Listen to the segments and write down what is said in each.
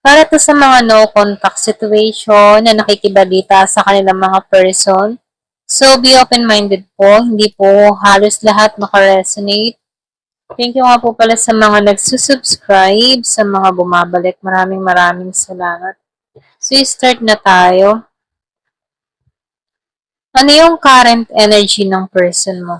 Para to sa mga no contact situation na nakikibalita sa kanilang mga person. So, be open-minded po. Hindi po halos lahat makaresonate. Thank you nga po pala sa mga nagsusubscribe, sa mga bumabalik. Maraming salamat. So, start na tayo. Ano yung current energy ng person mo?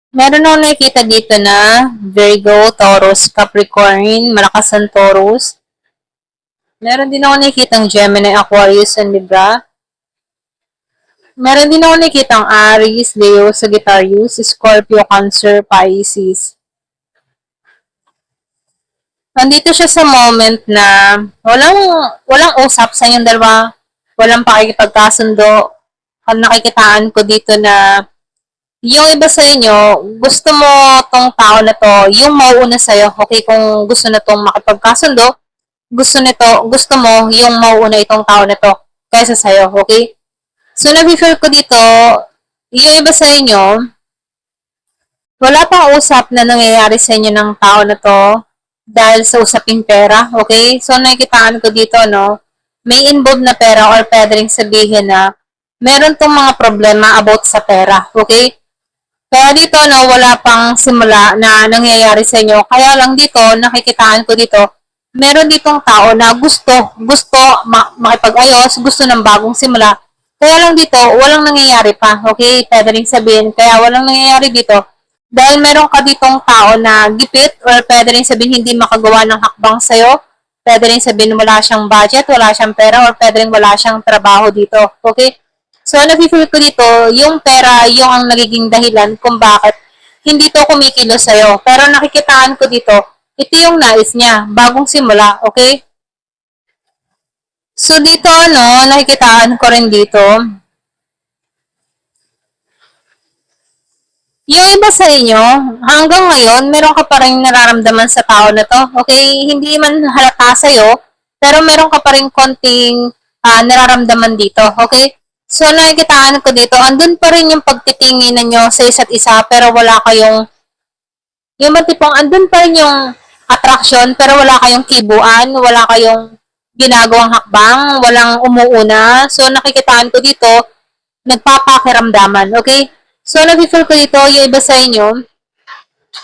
Meron ako nakikita dito na Virgo, Taurus, Capricorn, malakas ang Taurus. Meron din ako nakikitang Gemini, Aquarius, and Libra. Meron din ako nakikitang Aries, Leo, Sagittarius, Scorpio, Cancer, Pisces. Nandito siya sa moment na walang usap sa inyong dalawa, walang pakikipagkasundo. Ang nakikitaan ko dito na yung iba sa inyo, gusto mo tong tao na to, yung mauuna sa'yo, okay, kung gusto na tong makipagkasundo, gusto mo yung mauuna itong tao na to kaysa sa'yo, okay? So, nafe-feel ko dito, yung iba sa inyo, wala pang usap na nangyayari sa inyo ng tao na to dahil sa usaping pera, okay? So, nakikitaan ko dito, no, may involved na pera or pwede rin sabihin na meron tong mga problema about sa pera, okay? Kaya dito, no, wala pang simula na nangyayari sa inyo. Kaya lang dito, nakikitaan ko dito, meron ditong tao na gusto makipag-ayos, gusto ng bagong simula. Kaya lang dito, walang nangyayari pa. Okay? Pwede rin sabihin, kaya walang nangyayari dito. Dahil meron ka ditong tao na gipit or pwede rin sabihin hindi makagawa ng hakbang sa'yo. Pwede rin sabihin wala siyang budget, wala siyang pera, or pwede rin wala siyang trabaho dito. Okay? So, nafe-feel ko dito, yung pera, yung ang nagiging dahilan kung bakit hindi to kumikilos sa'yo. Pero nakikitaan ko dito, ito yung nais niya, bagong simula, okay? So, dito, no, nakikitaan ko rin dito, yung iba sa inyo, hanggang ngayon, meron ka pa rin nararamdaman sa tao na to, okay? Hindi man halata sa'yo, pero meron ka pa rin konting nararamdaman dito, okay? So, nakikitaan ko dito, andun pa rin yung pagtitingin ninyo sa isa't isa, pero wala kayong, yung ba tipong andun pa rin yung attraction, pero wala kayong kibuan, wala kayong ginagawang hakbang, walang umuuna. So, nakikitaan ko dito, nagpapakiramdaman, okay? So, nafe-feel ko dito, yung iba sa inyo,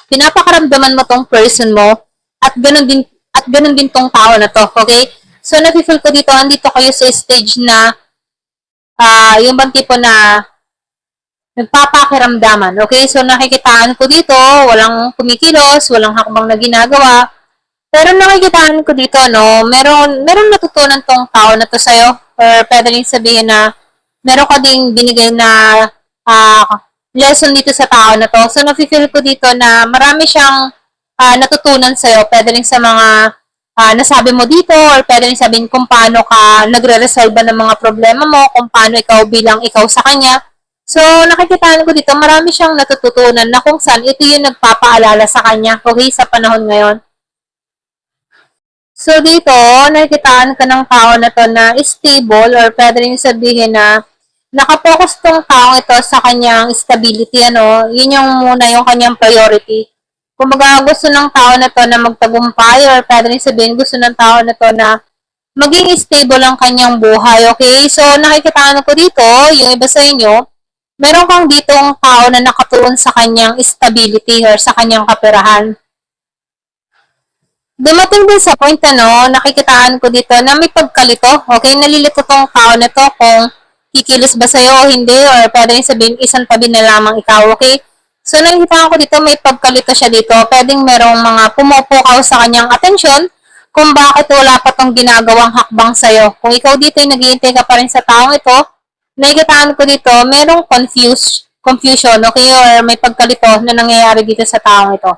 pinapakaramdaman mo tong person mo, at ganun din tong tao na to, okay? So, nafe-feel ko dito, andito kayo sa stage na, yung bang tipo na, nagpapakiramdaman, okay? So, nakikitaan ko dito, walang kumikilos, walang hakbang na ginagawa, pero nakikitaan ko dito, no, meron natutunan tong tao na to sa'yo, or pwede rin sabihin na, meron ka ding binigay na, uh, lesson dito sa tao na to. So, nafe-feel ko dito na marami siyang natutunan sa'yo. Pwede rin sa mga nasabi mo dito or pwede rin sabihin kung paano ka nagre-resolve ng mga problema mo, kung paano ikaw bilang ikaw sa kanya. So, nakikitaan ko dito, marami siyang natututunan na kung saan ito yung nagpapaalala sa kanya, okay, sa panahon ngayon. So, dito, nakikitaan ka ng tao na to na stable or pwede rin sabihin na nakapokus tong taong ito sa kanyang stability, ano, yun yung muna yung kanyang priority. Kumbaga, gusto ng tao na to na magtagumpay or pwede rin sabihin, gusto ng tao na to na maging stable ang kanyang buhay, okay? So, nakikitaan ko dito, yung iba sa inyo, meron kang ditong tao na nakatuon sa kanyang stability or sa kanyang kaperahan. Dumating din sa point, ano, nakikitaan ko dito na may pagkalito, okay? Nalilito tong tao na to kung kikilos ba sa'yo o hindi, or pwede rin sabihin, isang tabi na lamang ikaw, okay? So, nakikita ko dito, may pagkalito siya dito. Pwedeng merong mga pumupukaw sa kanyang atensyon, kung bakit wala pa tong ginagawang hakbang sa'yo. Kung ikaw dito ay naghihintay ka pa rin sa taong ito, nakikitaan ko dito, merong confusion, okay, or may pagkalito na nangyayari dito sa taong ito.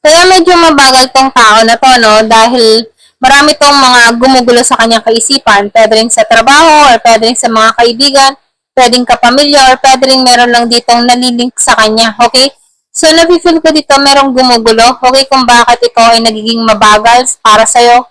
Kaya medyo mabagal tong tao na to, no? Dahil marami tong mga gumugulo sa kanyang kaisipan. Pwede rin sa trabaho, or pwede rin sa mga kaibigan, pwedeng kapamilya, or pwede rin meron lang ditong nalilink sa kanya, okay? So, nafe-feel ko dito merong gumugulo, okay, kung bakit ito ay nagiging mabagal para sa'yo.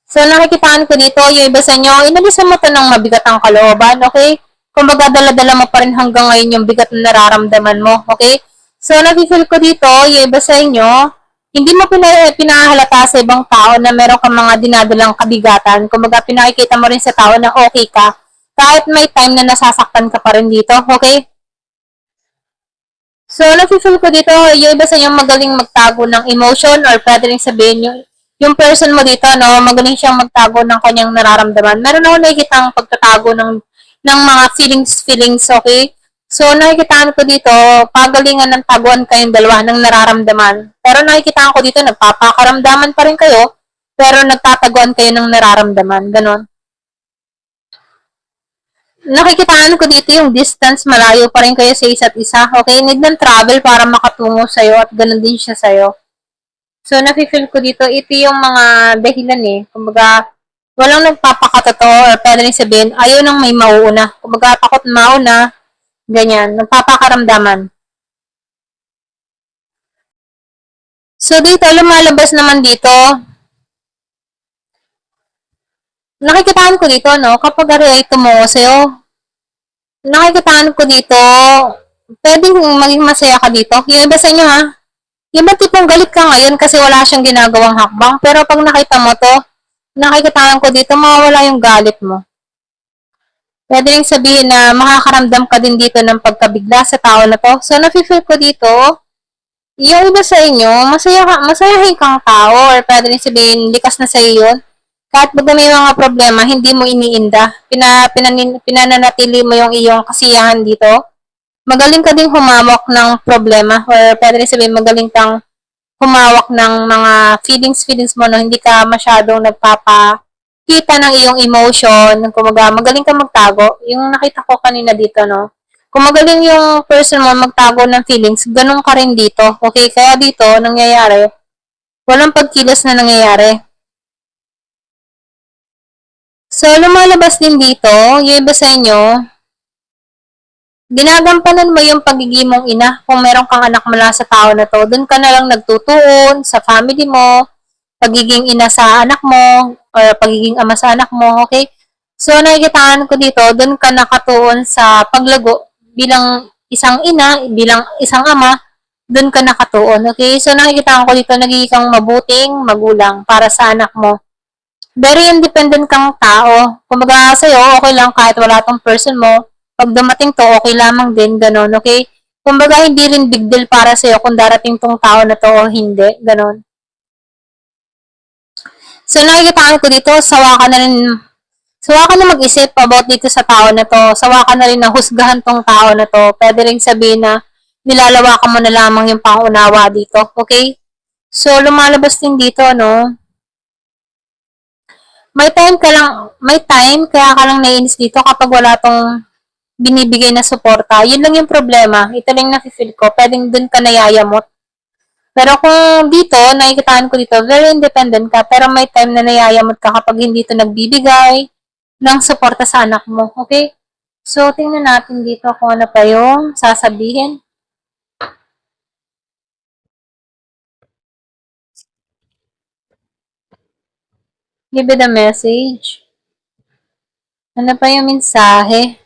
So, nakikitaan ko dito, yung iba sa inyo, inalisan mo to ng mabigat ang kalooban, okay? Kumbaga, dala-dala mo pa rin hanggang ngayon yung bigat na nararamdaman mo, okay? So, nafe-feel ko dito, yung iba sa inyo, hindi mo pinahalata sa ibang tao na meron kang mga dinadalang kabigatan. Kumbaga, pinakikita mo rin sa tao na okay ka, kahit may time na nasasaktan ka pa rin dito, okay? So, nafe-feel ko dito, yung iba sa inyo magaling magtago ng emotion, or pwede rin sabihin yung person mo dito, no, magaling siyang magtago ng kanyang nararamdaman. Meron ako nakikita ang pagtatago ng mga feelings, okay? So, nakikitaan ko dito, pagalingan ng taguan kayong dalawa ng nararamdaman. Pero nakikitaan ko dito, nagpapakaramdaman pa rin kayo, pero nagtataguan kayo ng nararamdaman. Ganon. Nakikitaan ko dito yung distance, malayo pa rin kayo sa isa't isa. Okay, need ng travel para makatungo sa'yo at ganun din siya sa'yo. So, nafe-feel ko dito, ito yung mga dahilan eh. Kumbaga, walang nagpapakatotoo or pwede rin sabihin, ayaw nang may mauuna. Kumbaga, takot mauna, ganyan, nagpapakaramdaman. So, dito, lumalabas naman dito, nakikitaan ko dito, no, kapag ari ay tumungo sa'yo, nakikitaan ko dito, pwedeng maging masaya ka dito. Yung iba sa inyo ha, yung ba tipong galit ka ngayon kasi wala siyang ginagawang hakbang, pero pag nakita mo to, nakikitaan ko dito, mawawala yung galit mo. Pwede rin sabihin na makakaramdam ka din dito ng pagkabigla sa tao na to. So, nafe-feel ko dito, yung iba sa inyo, masayahin kang tao, or pwede rin sabihin, likas na sa iyo yun. Kahit baga may mga problema, hindi mo iniinda. Pinananatili mo yung iyong kasiyahan dito. Magaling ka din humawak ng problema, or pwede rin sabihin, magaling kang humawak ng mga feelings mo, no? Hindi ka masyadong nagpapakita ng iyong emotion. Kumaga, magaling ka magtago. Yung nakita ko kanina dito, no? Kung magaling yung person mo magtago ng feelings, ganun ka rin dito. Okay? Kaya dito, nangyayari, walang pagkilos na nangyayari. So, lumalabas din dito, yung iba sa inyo, ginagampanan mo yung pagiging mong ina kung meron kang anak mula sa tao na to. Doon ka na lang nagtutuon sa family mo, pagiging ina sa anak mo, or pagiging ama sa anak mo, okay? So, nakikitaan ko dito, doon ka nakatuon sa paglago bilang isang ina, bilang isang ama, doon ka nakatuon, okay? So, nakikitaan ko dito, nagiging kang mabuting magulang para sa anak mo. Very independent kang tao. Kumbaga, sa'yo, okay lang kahit wala tong person mo. Pag dumating to, okay lamang din, ganun, okay? Kumbaga, hindi rin big deal para sa'yo kung darating tong tao na to o hindi, ganun. So, nakikita ko dito, sawa ka na mag-isip about dito sa tao na to. Sawa ka na rin na husgahan tong tao na to. Pwede rin sabihin na nilalawakan mo na lamang yung pangunawa dito, okay? So, lumalabas din dito, no? May time, kaya ka lang naiinis dito kapag wala tong binibigay na suporta. Yun lang yung problema. Ito lang nafe-feel ko. Pwedeng dun ka nayayamot. Pero kung dito, nakikitaan ko dito, very independent ka, pero may time na nayayamot ka kapag hindi ito nagbibigay ng suporta sa anak mo. Okay? So, tingnan natin dito kung ano pa yung sasabihin. Give it a message. Ano pa yung mensahe?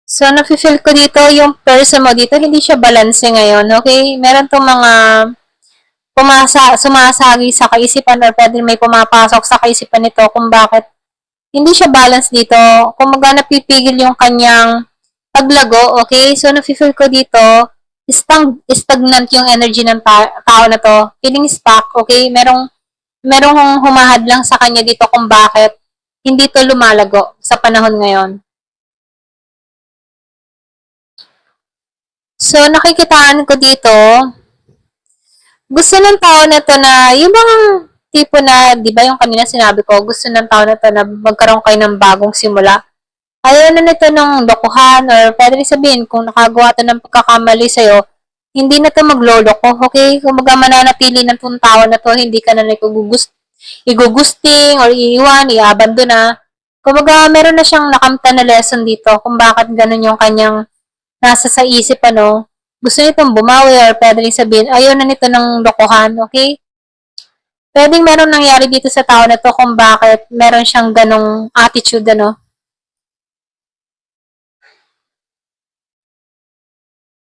So, nafe-feel ko dito, yung person mo dito, hindi siya balance ngayon, okay? Meron tong mga sumasagi sa kaisipan, or pwede may pumapasok sa kaisipan nito kung bakit hindi siya balance dito. Kumaga napipigil yung kanyang paglago, okay? So, nafe-feel ko dito, stagnant yung energy ng tao na to. Feeling stuck, okay? Merong humahad lang sa kanya dito kung bakit hindi to lumalago sa panahon ngayon. So, nakikitaan ko dito, gusto ng tao na to na, yung bang tipo na, di ba yung kanina sinabi ko, gusto ng tao na to na magkaroon kayo ng bagong simula. Ayaw na nito ng lokohan or pwede rin sabihin kung nakagawa to ng pagkakamali sa'yo, hindi na to magloloko, okay? Kung maga mananatili ng tong tao na to, hindi ka na igugusting or iiwan, iabando na. Kung maga meron na siyang nakamta na lesson dito kung bakit ganun yung kanyang nasa sa isip, ano. Gusto nitong bumawi or pwede rin sabihin, ayaw na nito ng lokohan, okay? Pwedeng meron nangyari dito sa tao na to kung bakit meron siyang ganong attitude, ano.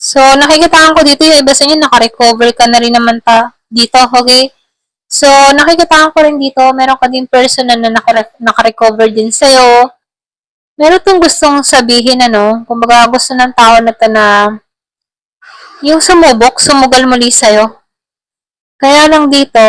So, nakikitaan ko dito yung iba sa inyo, naka-recover ka na rin naman dito, okay? So, nakikitaan ko rin dito, meron ka din person na naka-recover din sa'yo. Meron tong gustong sabihin, ano, kumbaga gusto ng tao na to na yung sumugal muli sa'yo. Kaya lang dito,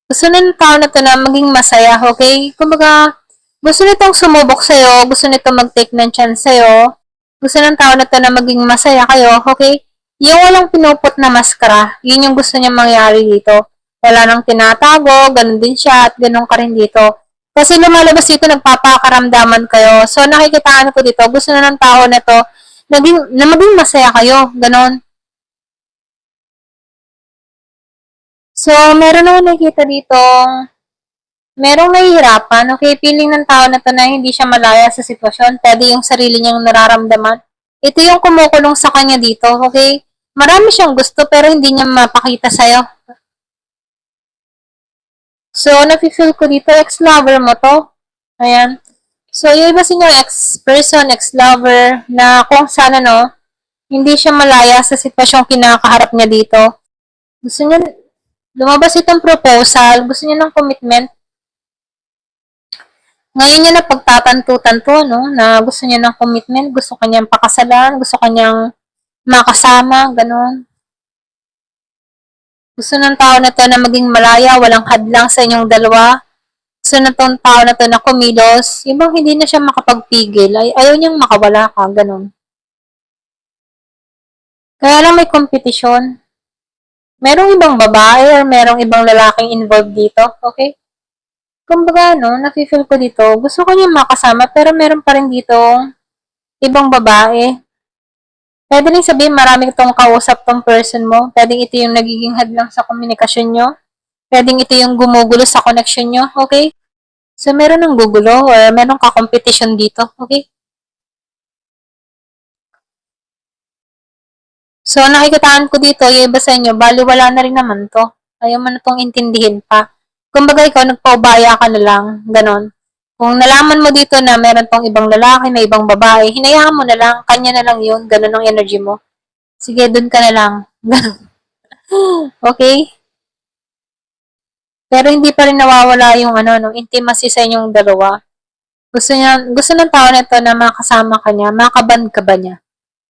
gusto ng tao na to na maging masaya, okay? Kumbaga, gusto nitong sumubok sa'yo, gusto nitong mag-take ng chance sa'yo, gusto ng tao na to na maging masaya kayo, okay? Yung walang pinupot na maskara, yun yung gusto niya mangyari dito. Wala nang tinatago, ganun din siya, at ganun ka rin dito. Kasi lumalabas dito, nagpapakaramdaman kayo. So, nakikitaan ko dito, gusto na ng tao na to, na maging masaya kayo, ganun. So, meron ako nakikita dito, merong nahihirapan, okay? Feeling ng tao na to na hindi siya malaya sa sitwasyon, pwede yung sarili niyang nararamdaman. Ito yung kumukulong sa kanya dito, okay? Marami siyang gusto pero hindi niya mapakita sa'yo. So, nafe-feel ko dito, ex-lover mo to. Ayan. So, yung iba sa inyo, ex-person, ex-lover, na kung sana, no, hindi siya malaya sa sitwasyong kinakaharap niya dito. Gusto niya, lumabas itong proposal, gusto niya ng commitment. Ngayon niya na pagtatanto-tanto, no, na gusto niya ng commitment, gusto kanyang pakasalan, gusto kanyang makasama, ganun. Gusto ng tao na to na maging malaya, walang hadlang sa inyong dalawa. Gusto ng tao na to na kumilos, yung bang hindi na siya makapagpigil, ayaw niyang makawala ka, ganun. Kaya lang may kompetisyon. Merong ibang babae or merong ibang lalaking involved dito, okay? Kumbaga, no, nafe-feel ko dito, gusto ko niyang makasama, pero meron pa rin dito ibang babae. Pwede rin sabihin, marami itong kausap tong person mo. Pwedeng ito yung nagiging hadlang sa komunikasyon nyo. Pwedeng ito yung gumugulo sa connection nyo, okay? So, meron ng gugulo or meron ka-competition dito, okay? So, nakikitaan ko dito, yung iba sa inyo, baliwala na rin naman to. Ayaw mo na itong intindihin pa. Kumbaga ikaw, nagpaubaya ka na lang, ganon. Kung nalaman mo dito na meron tong ibang lalaki, may ibang babae, hinayaan mo na lang, kanya na lang yun, ganon ang energy mo. Sige, dun ka na lang. Okay? Pero hindi pa rin nawawala yung nung intimacy sa inyong dalawa. Gusto ng tao nito na makasama ka niya, makaband ka ba niya?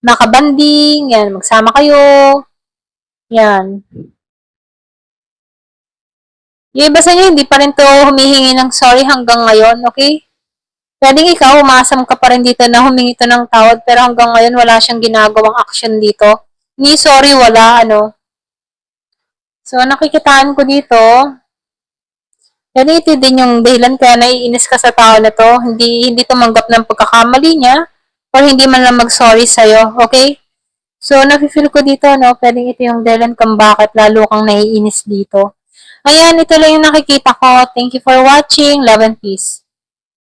Makabanding, yan, magsama kayo, yan. Yung iba sa inyo, hindi pa rin to humihingi ng sorry hanggang ngayon, okay? Pwedeng ikaw, umasam ka pa rin dito na humingi to ng tawad, pero hanggang ngayon wala siyang ginagawang action dito. Ni sorry, wala, ano. So, nakikitaan ko dito, ito din yung dahilan kaya naiinis ka sa tao na to, hindi tumanggap ng pagkakamali niya, or hindi man lang mag-sorry sa'yo, okay? So, nafe-feel ko dito, no, pwedeng ito yung dahilan kung bakit lalo kang naiinis dito. Ayan, ito lang yung nakikita ko. Thank you for watching. Love and peace.